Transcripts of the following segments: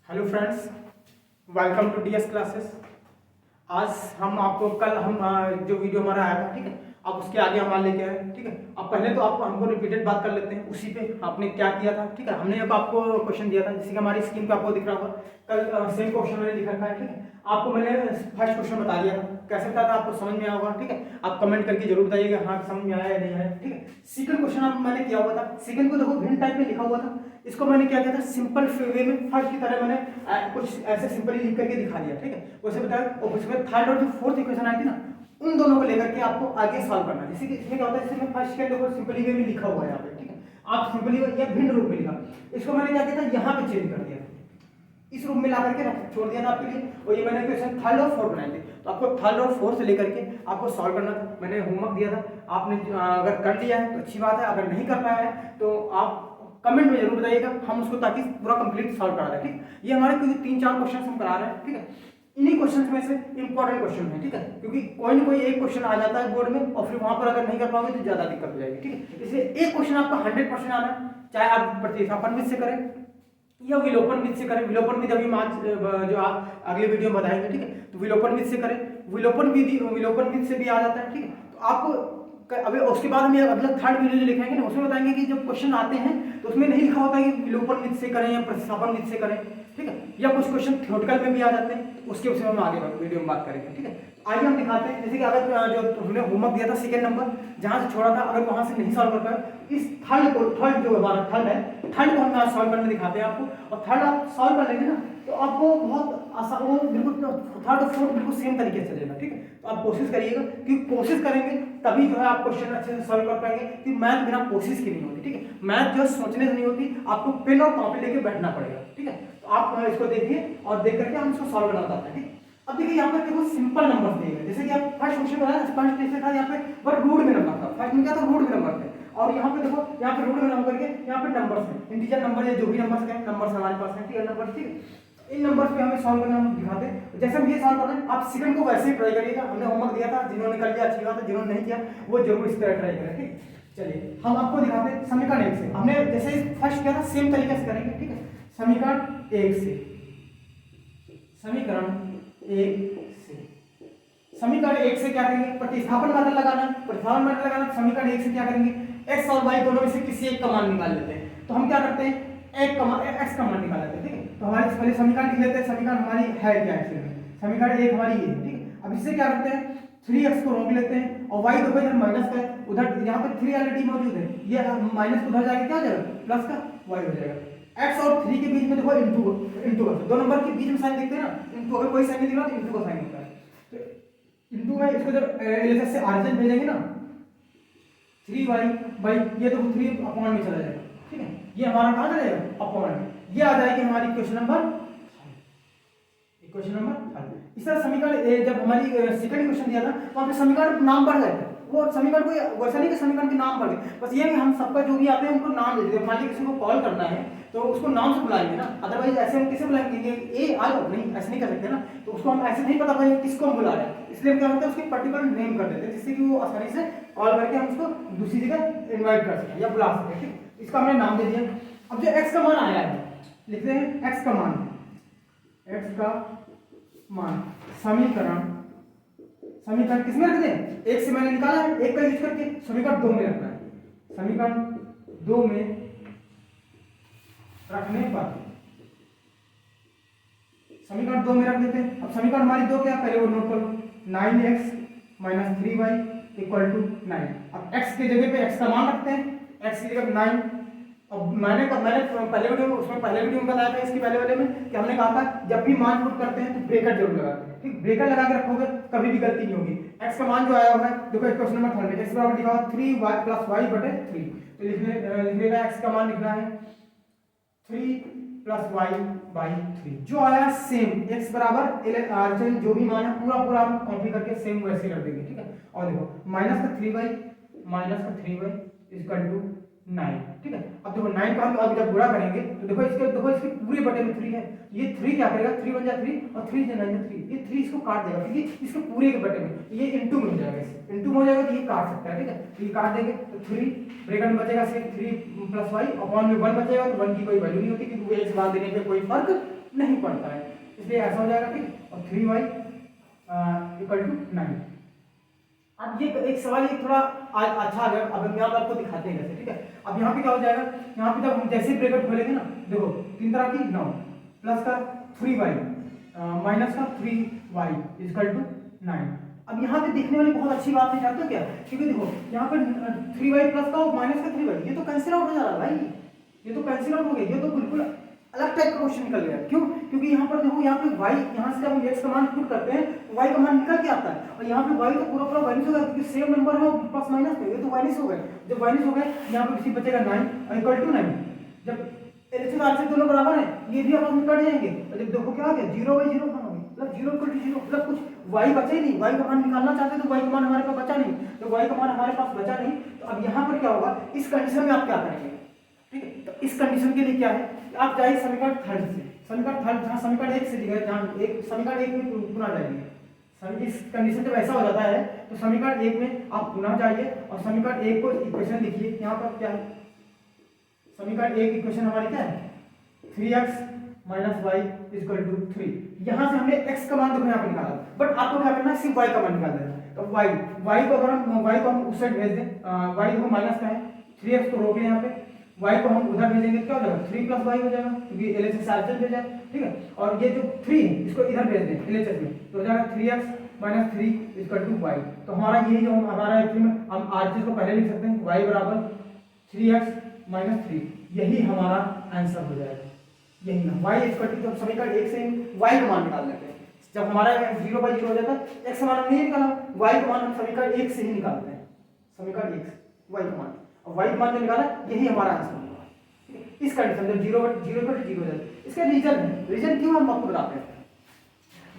Hello friends, welcome to DS classes. आज हम आपको कल हम जो वीडियो हमारा आया था, ठीक है, आप उसके आगे हम लेके आए, ठीक है। अब पहले तो आप हमको रिपीटेड बात कर लेते हैं उसी पे आपने क्या किया था, ठीक है। हमने अब आपको क्वेश्चन दिया था, जैसे कि हमारी स्क्रीन पे आपको दिख रहा होगा। कल सेम क्वेश्चन मैंने लिखा था, ठीक है। आपको मैंने फर्स्ट क्वेश्चन बता दिया था, कैसे बताया था, आपको समझ में आया होगा, ठीक है। आप कमेंट करके जरूर बताइएगा हाँ समझ में आया या नहीं आया, ठीक है। सेकंड क्वेश्चन आप मैंने किया हुआ था, सेकंड को देखो भिन्न टाइप में लिखा हुआ था। इसको मैंने क्या किया था, सिंपल वे में फर्स्ट की तरह मैंने कुछ ऐसे सिंपली लिख करके दिखा दिया, ठीक है। वैसे बताया, और उसमें थर्ड और जो फोर्थ इक्वेशन आई थी ना, उन दोनों को लेकर के आपको आगे सॉल्व करना है। जैसे कि इसमें क्या होता है, जैसे मैं फर्स्ट के देखो सिंपली वे में लिखा हुआ है यहाँ पे, ठीक है। आप सिंपली वे या भिन्न रूप में लिखा, इसको मैंने क्या किया था, यहाँ पे चेंज कर दिया, इस रूप में ला करके छोड़ दिया था आपके लिए। और ये मैंने क्वेश्चन थर्ड और फोर्थ बनाए थे, तो आपको थर्ड और फोर्थ से लेकर के आपको सॉल्व करना था। मैंने होमवर्क दिया था, आपने अगर कर लिया है तो अच्छी बात है, अगर नहीं कर पाया है तो आप कमेंट में जरूर बताइएगा, हम उसको ताकि पूरा कंप्लीट सॉल्व करा दें, ठीक। ये हमारे क्योंकि 3-4 क्वेश्चन हम करा रहे हैं, ठीक है। इन्हीं क्वेश्चन में से इंपॉर्टेंट क्वेश्चन है, ठीक है, क्योंकि कोई ना कोई एक क्वेश्चन आ जाता है बोर्ड में और फिर वहां पर अगर नहीं कर पाओगे तो ज्यादा दिक्कत हो जाएगी, ठीक है। इसलिए एक क्वेश्चन आपका 100% आना है, चाहे आप प्रतिस्थापन विधि से करें या विलोपन विधि से करें। विलोपन विधि अभी हम आज जो आप अगले वीडियो में बताएंगे, ठीक है। तो विलोपन विधि से करें, विलोपन विधि से भी आ जाता है, ठीक है। तो आपको अभी उसके बाद हम अगला थर्ड वीडियो जो लिखाएंगे ना, उसमें बताएंगे कि जब क्वेश्चन आते हैं तो उसमें नहीं लिखा होता है कि विलोपन विधि से करें या प्रतिस्थापन विधि से करें, ठीक है। या कुछ क्वेश्चन थ्योरेटिकल में भी आ जाते हैं, तो उसके विषय में हम आगे वीडियो में बात करेंगे, ठीक है। आइए हम दिखाते हैं, जैसे कि अगर जो हमने होमवर्क दिया था सेकंड नंबर जहां से छोड़ा था, अगर वहां से नहीं सॉल्व कर पाए, इस थर्ड जो हमारा थर्ड है, थर्ड को हम आज सॉल्व करने दिखाते हैं आपको। और थर्ड आप सॉल्व कर लेंगे ना तो आपको बहुत आसान, वो बिल्कुल थर्ड और फोर्थ बिल्कुल सेम तरीके से चलेगा, ठीक है। तो आप कोशिश करिएगा, क्योंकि कोशिश करेंगे तभी जो है आप क्वेश्चन अच्छे से सॉल्व कर पाएंगे। कि मैथ बिना कोशिश की नहीं होती, ठीक है। मैथ जो सोचने से नहीं होती, आपको पेन और कॉपी लेके बैठना पड़ेगा, ठीक है। तो आप इसको देखिए और देख करके हम इसको सॉल्व करना बताते हैं, ठीक है। अब देखिए यहाँ पर देखो सिंपल नंबर दिए गए, जैसे कि आप फर्स्ट क्वेश्चन बनाया, फर्स्ट कैसे था, यहाँ पे बट रूट में नंबर था, फर्स्ट में क्या था, रूट में नंबर थे। और यहाँ पे देखो, यहाँ पे रूट में नंबर करके यहाँ पे नंबर्स हैं, इंटीजर नंबर या जो भी नंबर्स हैं, नंबर्स हमारे पास हैं, ठीक है, नंबर, ठीक है। इन नंबर्स पे हमें सॉल्व करना हम दिखाते हैं। जैसे हम ये सॉल्व कर रहे हैं, आप सेकंड को वैसे ही ट्राई करिएगा। हमने होमवर्क दिया था, जिन्होंने कर लिया अच्छी बात है, जिन्होंने नहीं किया वो जरूर इस तरह ट्राई करें, ठीक। चलिए हम आपको दिखाते हैं समीकरण 1 से। हमने जैसे फर्स्ट किया था सेम तरीके से करेंगे, ठीक है। समीकरण 1 से, समीकरण 1 से, समीकरण 1 से क्या करेंगे, प्रतिस्थापन मेथड लगाना है। प्रतिस्थापन मेथड लगाना, समीकरण 1 से क्या करेंगे, x और y दोनों में से किसी एक का मान निकाल लेते हैं। तो हम क्या करते हैं, x का मान निकाल लेते हैं, ठीक है। तो हमारे पहले समीकरण लिख लेते हैं, समीकरण हमारी है क्या है, समीकरण 1 हमारी ये है, ठीक है। अब इससे क्या करते हैं, 3x को रोक लेते हैं और y देखो इधर माइनस का है, उधर यहाँ पे 3 ऑलरेडी मौजूद है, ये माइनस उधर जाके क्या हो जाएगा, प्लस का y हो जाएगा। x और 3 के बीच में देखो इंटू दो नंबर के बीच में साइन देखते हैं ना, इंटू, अगर कोई साइन नहीं दिख रहा तो इंटू का साइन होता है। तो इंटू में इसको जब एलएचएस से ऑरिजिन भेजेंगे ना, 3y बाई ये देखो 3 अपॉन में चला जाएगा, ठीक है। ये हमारा कहाँ चला जाएगा, अपॉन में। ये आ जाएगी हमारी इक्वेशन नंबर 3। इस तरह समीकरण जब हमारी सेकंड क्वेश्चन दिया था वहां पे समीकरण नाम बढ़ गए थे, वो समीकरण को वैसा नहीं कि समीकरण के नाम बढ़ गए, बस ये है कि हम सबका जो भी आते हैं उनको नाम दे देते हैं। मान लीजिए किसी को कॉल करना है तो उसको नाम से बुलाएंगे ना, अदरवाइज ऐसे हम किसे बुलाएंगे, ए आ लो, नहीं ऐसे नहीं कर सकते ना। तो उसको हम ऐसे नहीं पता पाएंगे किसको हम बुला रहे हैं, इसलिए हम क्या करते हैं उसके पर्टिकुलर नेम कर देते हैं, जिससे कि वो आसानी से कॉल करके हम उसको दूसरी जगह इन्वाइट कर सकें या बुला सकें, ठीक। इसका हमने नाम दे दिया। अब जो एक्स का मान आया है, लिखते हैं एक्स का मान, एक्स का मान, समीकरण किसमें रख दें, 1 से मैंने निकाला है, 1 का यूज करके समीकरण 2 में रखना है। समीकरण 2 में रखने पर समीकरण 2 में रख देते हैं। अब समीकरण हमारी 2 क्या, पहले वो नोट कर लो, 9x - 3y = 9। अब x की जगह पे x का मान रखते हैं, x की जगह 9। अब मैंने पहले वीडियो में बताया था, इसकी पहले वाले में कि हमने कहा था जब भी मान पुट करते हैं तो ब्रेकेट जरूर लगाते हैं, ठीक। ब्रेकेट लगा के रखोगे कभी भी गलती नहीं होगी। x का मान जो आया हुआ है देखो क्वेश्चन नंबर 3 में x बराबर लिखा हुआ 3y + y/3। तो लिखने का x का मान लिखना है 3 + y/3, जो आया सेम x बराबर जो भी मान है पूरा हम कॉपी करके सेम वैसे कर देंगे, ठीक है। और देखो -3y = 9, ठीक है। अब देखो 9 का हम अब जब गुणा करेंगे तो देखो इसके पूरे बटे में 3 है, ये 3 क्या करेगा, 3 × 3 और 3 × 9 3, ये 3 इसको काट देगा, क्योंकि इसके पूरे के बटे में ये इनटू में हो जाएगा, इनटू में हो जाएगा तो ये काट सकता है, ठीक है। तो ये काट देंगे तो 3 ब्रैकेट में बचेगा सिर्फ 3 + y, अपॉन में 1 बचेगा, तो 1 की कोई वैल्यू नहीं होती क्योंकि वो एक बार देने पे कोई फर्क नहीं पड़ता है, इसलिए ऐसा हो जाएगा। ठीक, और 3y इक्वल टू 9। अब ये एक सवाल ये थोड़ा अच्छा आ गया। अब हम यहाँ पर आपको दिखाते हैं कैसे। ठीक है, अब यहाँ पे क्या हो जाएगा, यहाँ पे जब हम जैसे ब्रैकेट खोलेंगे ना, देखो 3 तरह की 9 प्लस का 3y माइनस का 3y इक्वल टू 9। अब यहाँ पे देखने वाली बहुत अच्छी बात है, जानते हो क्या, क्योंकि देखो यहाँ पर 3y प्लस का और माइनस का 3y, ये तो कैंसिल आउट हो जा रहा है भाई, ये तो कैंसिल आउट हो गया, ये तो बिल्कुल अलग टाइप का क्वेश्चन निकल गया। क्यों? क्योंकि यहाँ पर देखो, यहाँ पे y, यहाँ से जब हम x का मान पुट करते हैं y का मान निकल के आता है, और यहाँ पे y तो पूरा पूरा वाइनिस होगा, क्योंकि सेम नंबर है प्लस माइनस में, ये तो वाइनिस हो गए। जब वाइनिस हो गए, यहाँ पे किसी बचेगा 9 और इक्वल टू 9। जब LHS और RHS दोनों बराबर है, ये भी आपस में कट जाएंगे, और जब देखो क्या हो गया 0/0 हो गया, मतलब 0 इक्वल टू 0, मतलब कुछ y बचा ही नहीं। y का मान निकालना चाहते तो y का मान हमारे पास बचा नहीं, तो y का मान हमारे पास बचा नहीं। तो अब यहाँ पर क्या होगा, इस कंडीशन में आप क्या करेंगे। ठीक है, तो इस कंडीशन के लिए क्या है, आप जाइए समीकरण थर्ड से, समीकरण थर्ड जहाँ समीकरण 1 से दिया, जहाँ एक समीकरण 1 में पुनः जाइए। इस कंडीशन जब ऐसा हो जाता है तो समीकरण 1 में आप पुनः जाइए और समीकरण 1 को इक्वेशन लिखिए। यहाँ पर क्या है, समीकरण 1 इक्वेशन हमारी क्या है, 3x minus Y equal to 3। यहाँ से हमने x का मान देखो यहाँ पर निकाला, बट आपको क्या करना है, सिर्फ y का मान निकाल देना। तो y को अगर हम उस साइड भेज दें, y देखो माइनस का है, 3x को रोक लें यहाँ पे, y को हम उधर भेजेंगे, क्या हो जाएगा 3 प्लस y हो जाएगा, क्योंकि LHS से RHS भेजा है। ठीक है, और ये जो 3 है इसको इधर भेज दें LHS में, तो हो जाएगा 3x minus 3 equal to y। तो हमारा ये जो हमारा हम RHS को पहले लिख सकते हैं, y बराबर 3x माइनस 3, यही हमारा आंसर हो जाएगा। यही ना y इक्वल टू, जब समीकरण 1 से y का मान निकाल लेते हैं, जब हमारा 0/0 हो जाता है, x का मान नहीं निकाला, y का मान हम समीकरण 1 से ही निकालते हैं, समीकरण 1 से y का मान, और y का मान जो निकाला यही हमारा आंसर होगा। इस कंडीशन जब 0 इक्वल टू 0 हो जाता है, इसका रीजन है, रीजन क्यों हम आपको बताते हैं।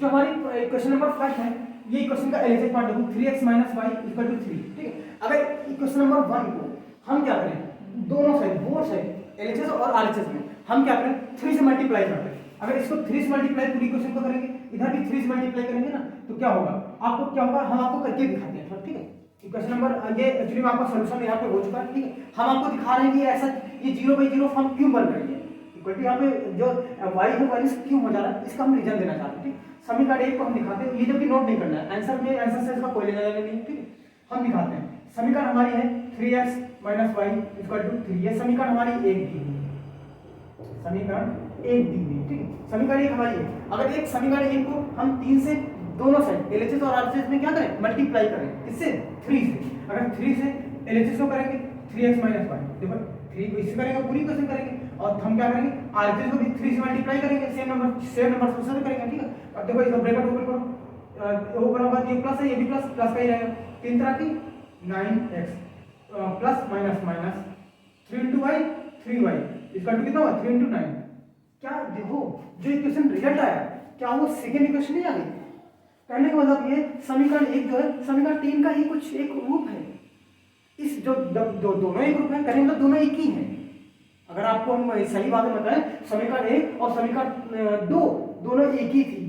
जो हमारी क्वेश्चन नंबर 5 है, ये क्वेश्चन का LHS पार्ट देखो, 3x minus y equal to 3। ठीक है, अगर क्वेश्चन नंबर 1 को हम क्या करें, दोनों साइड बोथ साइड LHS और RHS में हम क्या करें, 3 से मल्टीप्लाई करते हैं। अगर इसको 3 से मल्टीप्लाई पूरी क्वेश्चन को करेंगे, इधर भी 3 से मल्टीप्लाई करेंगे ना, तो क्या होगा, आपको क्या होगा, हम आपको करके दिखाते हैं। ठीक है, क्वेश्चन नंबर ये एक्चुअली में आपका सॉल्यूशन यहाँ पे हो चुका है। ठीक है, हम आपको दिखा रहे हैं कि ऐसा ये 0/0 फॉर्म क्यों बन रही है, इक्वल टू यहाँ पे जो y है वाइस क्यों हो जा रहा है, इसका हम रीजन देना चाहते हैं। ठीक, समीकरण 1 को हम दिखाते हैं, ये जब भी नोट नहीं करना है, आंसर में आंसर से इसका कोई लेना देना नहीं। ठीक है, हम दिखाते हैं। समीकरण हमारी है 3x minus y equal to 3, ये समीकरण हमारी 1 दी हुई है, समीकरण 1 दी हुई है। ठीक है, समीकरण 1 हमारी है। अगर एक समीकरण 1 को हम 3 से दोनों साइड LHS और RHS में क्या करें, मल्टीप्लाई करें, किससे 3 से। अगर 3 से LHS को करेंगे 3x माइनस y, देखो 3 को इससे करेंगे पूरी क्वेश्चन करेंगे, और हम क्या करेंगे RHS को भी 3 से मल्टीप्लाई करेंगे, सेम नंबर से करेंगे। ठीक है, अब देखो इसका ब्रैकेट ओपन करो, ओपन होगा, ये प्लस है, ये भी प्लस प्लस का ही रहेगा, 3 तरह की 9x plus minus minus 3 into y 3y इसका टू कितना हुआ 3 into 9। क्या देखो जो इक्वेशन रिजल्ट आया, क्या वो सेकेंड इक्वेशन नहीं आ गई। कहने का मतलब ये समीकरण 1 जो है समीकरण 3 का ही कुछ एक रूप है। इस जो दोनों एक रूप है, कहने मतलब दोनों एक ही हैं। अगर आपको हम सही बात बताएं, समीकरण 1 और समीकरण 2 दोनों एक ही थी।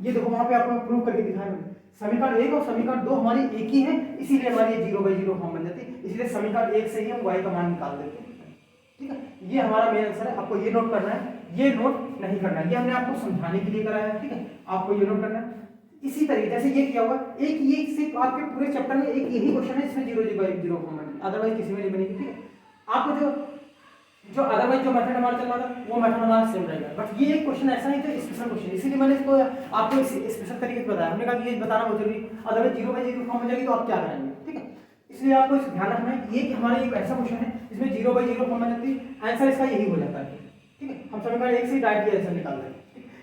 ये देखो वहां पे आपको प्रूव करके दिखाया मैंने, समीकरण 1 और समीकरण 2 हमारी एक ही है, इसीलिए हमारी 0/0 फॉर्म बन जाती है। इसलिए समीकरण 1 से ही हम y का मान निकाल देते हैं। ठीक है, ये हमारा मेन आंसर है। आपको ये नोट करना है, ये नोट नहीं करना है, ये हमने आपको समझाने के लिए कराया है। ठीक है, आपको ये नोट करना है। इसी तरीके जैसे ये किया होगा, एक ये सिर्फ आपके पूरे चैप्टर में एक यही क्वेश्चन है इसमें 0/0 फॉर्म बनेगी, अदरवाइज किसी में नहीं बनेगी। ठीक है, आपको जो अदरवाइज जो मेथड हमारा चल रहा था वो मेथड हमारा सेम रहेगा, बट ये एक क्वेश्चन ऐसा नहीं था स्पेशल क्वेश्चन, इसीलिए मैंने इसको आपको स्पेशल तरीके से बताया। हमने कहा कि ये बताना बहुत जरूरी, अदरवाइज 0/0 फॉर्म हो जाएगी तो आप क्या करेंगे। ठीक है, इसलिए आपको इस ध्यान रखना है, ये कि हमारा एक ऐसा क्वेश्चन है इसमें 0/0 फॉर्म बन जाती है, आंसर इसका यही हो जाता है। ठीक है, हम समीकरण 1 से डायरेक्टली आंसर निकाल देंगे,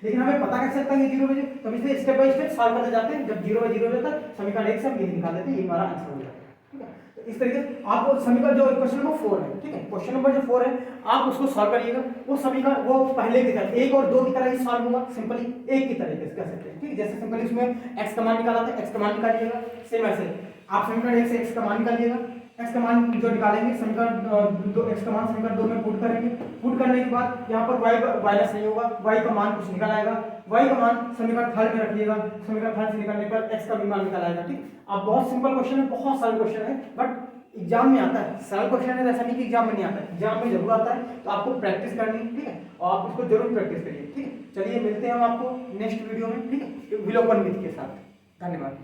लेकिन हमें पता कैसे चलता है 0/0, तो हम इसलिए स्टेप बाय स्टेप सॉल्व करते जाते हैं। जब 0/0 हो जाता है समीकरण 1 से हम यही निकाल देते हैं, ये हमारा आंसर हो जाता है। ठीक है, तो इस तरीके से आपको समीकरण जो क्वेश्चन नंबर 4 है, ठीक है, क्वेश्चन नंबर जो 4 है आप उसको सॉल्व करिएगा। वो समीकरण वो पहले की तरह 1 और 2 की तरह ही सॉल्व होगा, सिंपली एक की तरीके से कर सकते हैं। ठीक है, जैसे सिंपली उसमें x का मान निकाला था, x का मान निकालिएगा, सेम ऐसे आप समीकरण 1 से x का मान निकालिएगा, x का मान जो निकालेंगे समीकरण 2 x का मान समीकरण 2 में पुट करेंगे, पुट करने के बाद यहाँ पर y माइनस नहीं होगा, y का मान कुछ निकल आएगा, y का मान समीकरण थर्ड में रखिएगा, समीकरण थर्ड से निकालने पर x का भी मान निकल आएगा। ठीक, अब बहुत सिंपल क्वेश्चन है, बहुत सारे क्वेश्चन है, बट एग्जाम में आता है, सरल क्वेश्चन है, ऐसा नहीं कि एग्जाम में नहीं आता है, एग्जाम में जरूर आता है। तो आपको प्रैक्टिस करनी है, ठीक है, और आप उसको जरूर प्रैक्टिस करिए, ठीक है। चलिए मिलते हैं हम आपको नेक्स्ट वीडियो में, ठीक है, वीडियो 1 के साथ। धन्यवाद।